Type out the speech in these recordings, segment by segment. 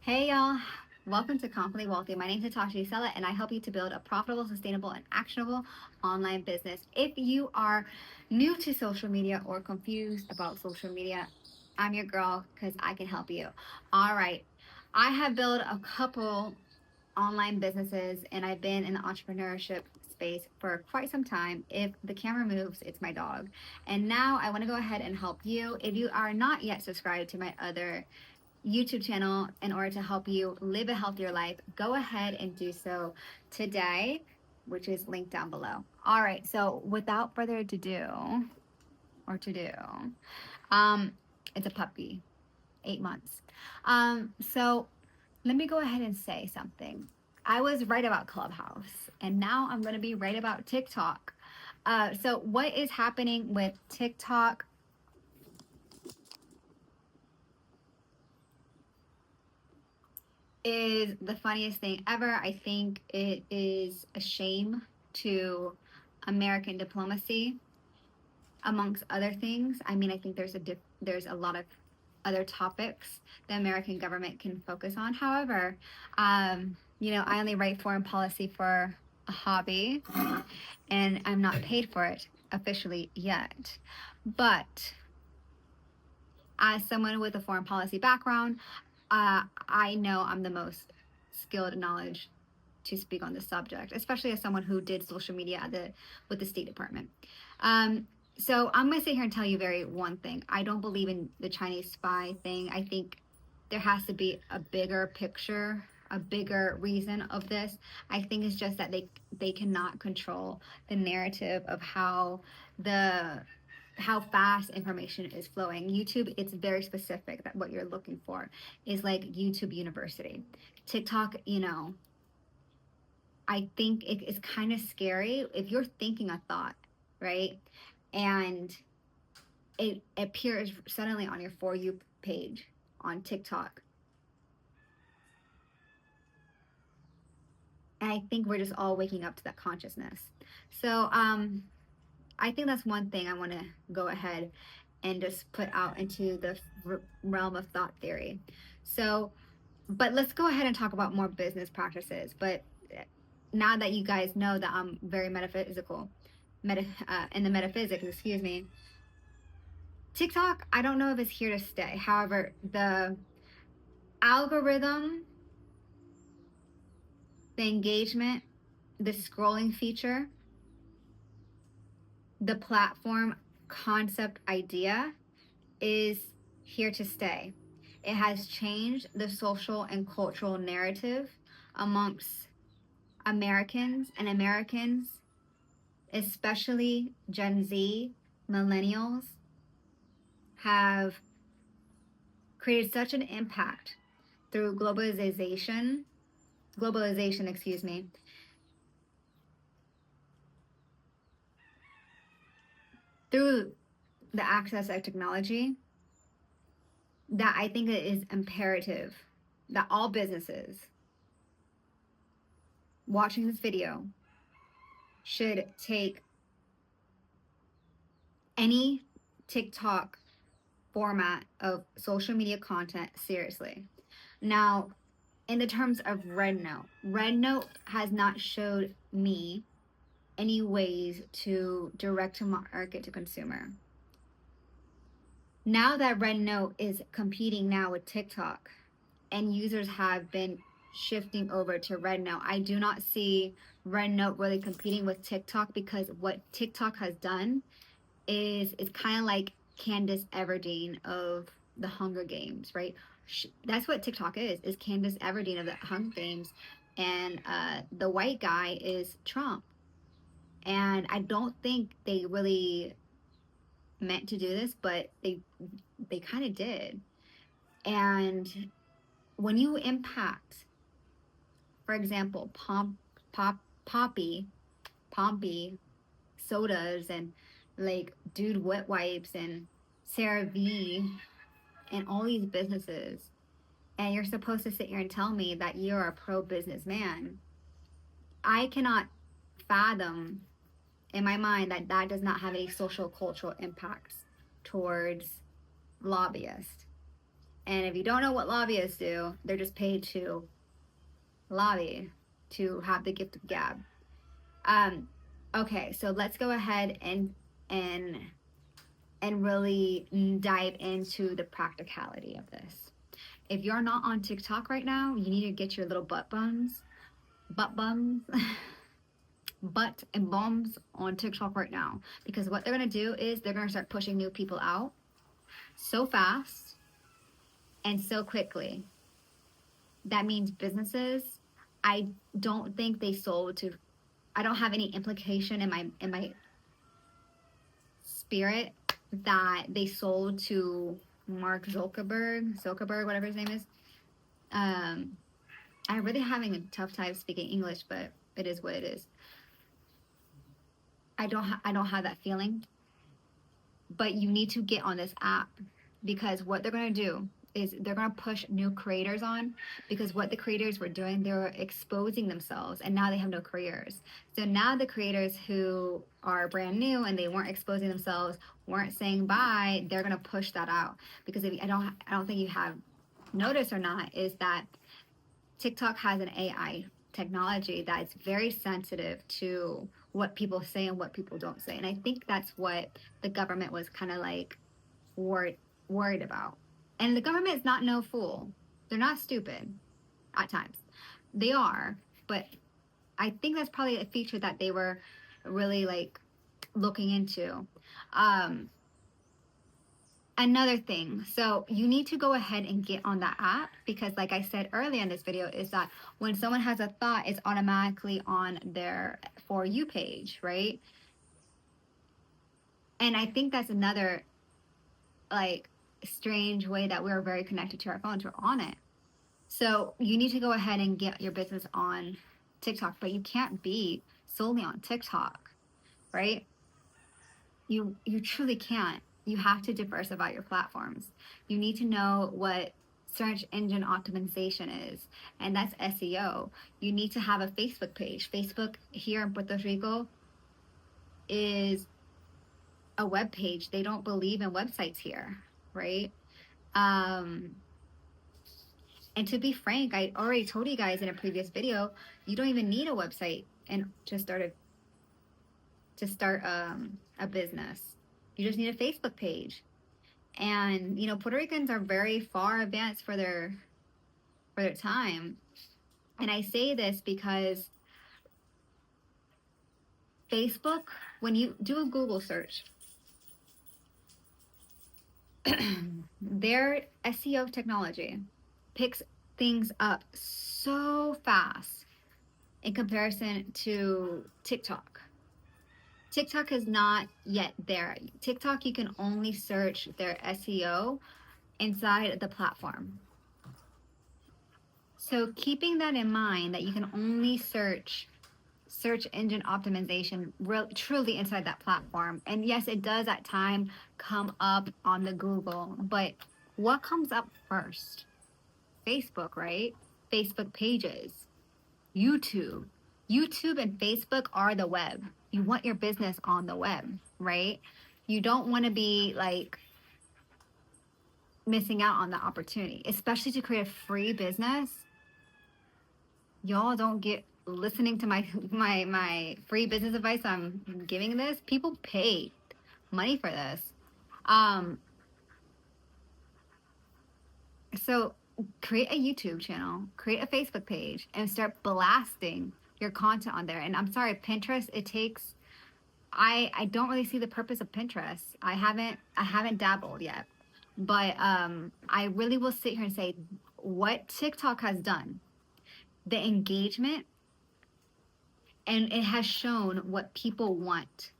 Hey y'all, welcome to Confidently Wealthy. My name is Natasha Isela, and I help you to build a profitable, sustainable, and actionable online business. If you are new to social media or confused about social media, I'm your girl because I can help you. All right, I have built a couple online businesses and I've been in the entrepreneurship space for quite some time. If the camera moves, it's my dog. And now I want to go ahead and help you. If you are not yet subscribed to my other YouTube channel in order to help you live a healthier life, go ahead and do so today, which is linked down below. All right, so without further to do, um, it's a puppy, 8 months. So let me go ahead and say something. I was right about Clubhouse, and now I'm going to be right about TikTok. So what is happening with TikTok is the funniest thing ever. I think it is a shame to American diplomacy, amongst other things. I mean, I think there's a lot of other topics the American government can focus on. However, I only write foreign policy for a hobby, and I'm not paid for it officially yet. But as someone with a foreign policy background, I know I'm the most skilled knowledge to speak on this subject, especially as someone who did social media with the State Department. So I'm going to sit here and tell you one thing. I don't believe in the Chinese spy thing. I think there has to be a bigger picture, a bigger reason of this. I think it's just that they cannot control the narrative of how fast information is flowing. YouTube, it's very specific that what you're looking for is like YouTube University. TikTok, I think it's kind of scary if you're thinking a thought, right? And it appears suddenly on your For You page on TikTok. And I think we're just all waking up to that consciousness. So I think that's one thing I want to go ahead and just put out into the realm of thought theory. So, but let's go ahead and talk about more business practices. But now that you guys know that I'm very metaphysical, in the metaphysics, excuse me, TikTok, I don't know if it's here to stay. However, the algorithm, the engagement, the scrolling feature, the platform concept idea is here to stay. It has changed the social and cultural narrative amongst Americans, and Americans, especially Gen Z, millennials, have created such an impact through globalization, excuse me, through the access of technology, that I think it is imperative that all businesses watching this video should take any TikTok format of social media content seriously. Now, in the terms of Red Note has not showed me any ways to direct to market to consumer. Now that Red Note is competing now with TikTok and users have been shifting over to Red Note, I do not see Red Note really competing with TikTok, because what TikTok has done is it's kind of like Candace Everdeen of the Hunger Games, right? That's what TikTok is Candace Everdeen of the Hunger Games, and the white guy is Trump. And I don't think they really meant to do this, but they kind of did. And when you impact, for example, Poppy sodas, and like Dude Wet Wipes and CeraVe and all these businesses, and you're supposed to sit here and tell me that you're a pro businessman, I cannot fathom in my mind that that does not have any social cultural impacts towards lobbyists. And if you don't know what lobbyists do, they're just paid to lobby, to have the gift of gab. Um, okay, so let's go ahead and and really dive into the practicality of this. If you're not on TikTok right now, you need to get your little butt bums, butt and bums on TikTok right now. Because what they're gonna do is they're gonna start pushing new people out so fast and so quickly. That means businesses, I don't think they sold to, I don't have any implication in my spirit that they sold to Mark Zuckerberg, whatever his name is. I'm really having a tough time speaking English, but it is what it is. I don't have that feeling, but you need to get on this app because what they're going to do is they're going to push new creators on because what the creators were doing, they were exposing themselves and now they have no careers. So now the creators who are brand new and they weren't exposing themselves, weren't saying bye, they're going to push that out because if, I don't think you have noticed or not is that TikTok has an AI technology that's very sensitive to what people say and what people don't say. And I think that's what the government was kind of like worried worried about. And the government is not no fool. They're not stupid at times. They are, but I think that's probably a feature that they were really like looking into. Um, Another thing, so you need to go ahead and get on that app because like I said earlier in this video is that when someone has a thought, it's automatically on their For You page, right? And I think that's another like strange way that we're very connected to our phones. We're on it. So you need to go ahead and get your business on TikTok, but you can't be solely on TikTok, right? You truly can't. You have to diversify your platforms. You need to know what search engine optimization is, and that's SEO. You need to have a Facebook page. Facebook here in Puerto Rico is a web page. They don't believe in websites here, right? Um, and to be frank, I already told you guys in a previous video, you don't even need a website and to start a business. You just need a Facebook page. And you know, Puerto Ricans are very far advanced for their time. And I say this because Facebook, when you do a Google search, their SEO technology picks things up so fast in comparison to TikTok. TikTok is not yet there. TikTok, you can only search their SEO inside the platform. So keeping that in mind, that you can only search engine optimization truly inside that platform. And yes, it does at time come up on the Google, but what comes up first? Facebook, right? Facebook pages, YouTube. YouTube and Facebook are the web. You want your business on the web, right? You don't want to be like missing out on the opportunity, especially to create a free business. Y'all don't get listening to my free business advice I'm giving this. People pay money for this. Um, so create a YouTube channel, create a Facebook page, and start blasting your content on there. And I'm sorry, Pinterest, it takes I don't really see the purpose of Pinterest. I haven't dabbled yet. But I really will sit here and say what TikTok has done, the engagement, and it has shown what people want,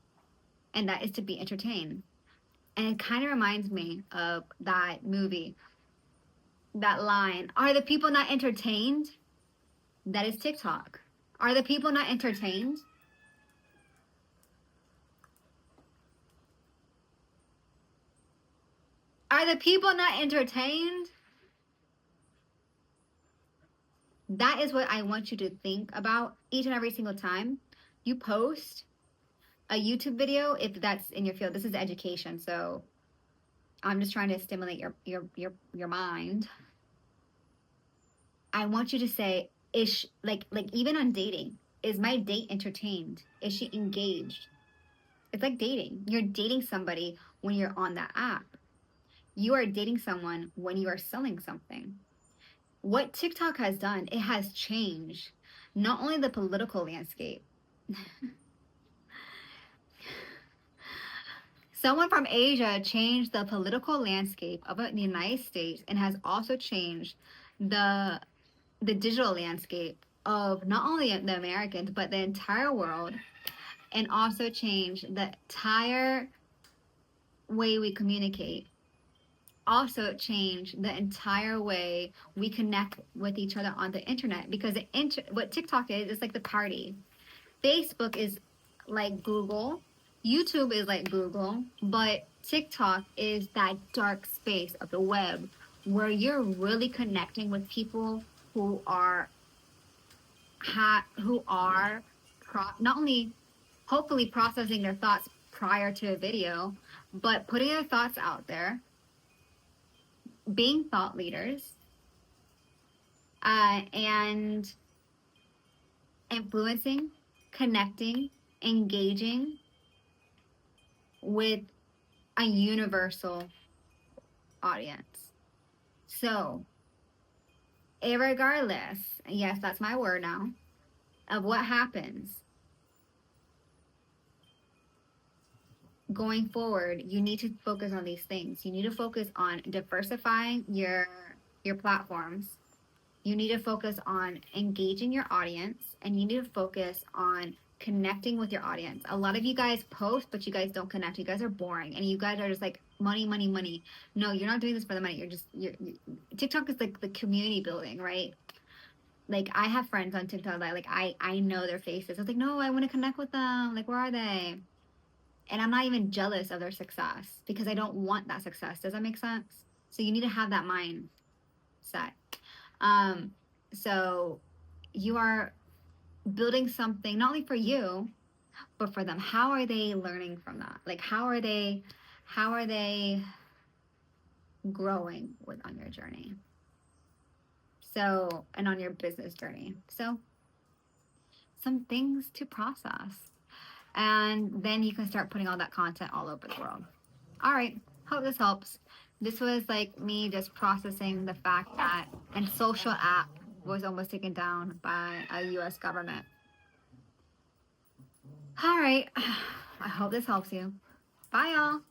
and that is to be entertained. And it kind of reminds me of that movie, that line, are the people not entertained? That is TikTok. Are the people not entertained? Are the people not entertained? That is what I want you to think about each and every single time you post a YouTube video, if that's in your field. This is education, so I'm just trying to stimulate your mind. I want you to say, is she, like even on dating, is my date entertained? Is she engaged? It's like dating. You're dating somebody when you're on that app. You are dating someone when you are selling something. What TikTok has done, it has changed not only the political landscape. Someone from Asia changed the political landscape of the United States and has also changed the the digital landscape of not only the Americans but the entire world, and also changed the entire way we communicate. Also change the entire way we connect with each other on the internet, because what TikTok is like the party. Facebook is like Google, YouTube is like Google, but TikTok is that dark space of the web where you're really connecting with people who are who are not only hopefully processing their thoughts prior to a video, but putting their thoughts out there, being thought leaders, and influencing, connecting, engaging with a universal audience. So, regardless, yes, that's my word now, of what happens going forward, you need to focus on these things. You need to focus on diversifying your platforms. You need to focus on engaging your audience, and you need to focus on connecting with your audience. A lot of you guys post, but you guys don't connect. You guys are boring, and you guys are just like money, money, money. No, you're not doing this for the money. TikTok is like the community building, right? Like I have friends on TikTok that like I know their faces. I was like, no, I want to connect with them. Like, where are they? And I'm not even jealous of their success because I don't want that success. Does that make sense? So you need to have that mindset. Um, so you are building something not only for you, but for them. How are they learning from that? Like how are they growing on your journey? So, and on your business journey. So some things to process. And then you can start putting all that content all over the world. All right. Hope this helps. This was like me just processing the fact that a social app was almost taken down by a US government. All right. I hope this helps you. Bye, y'all.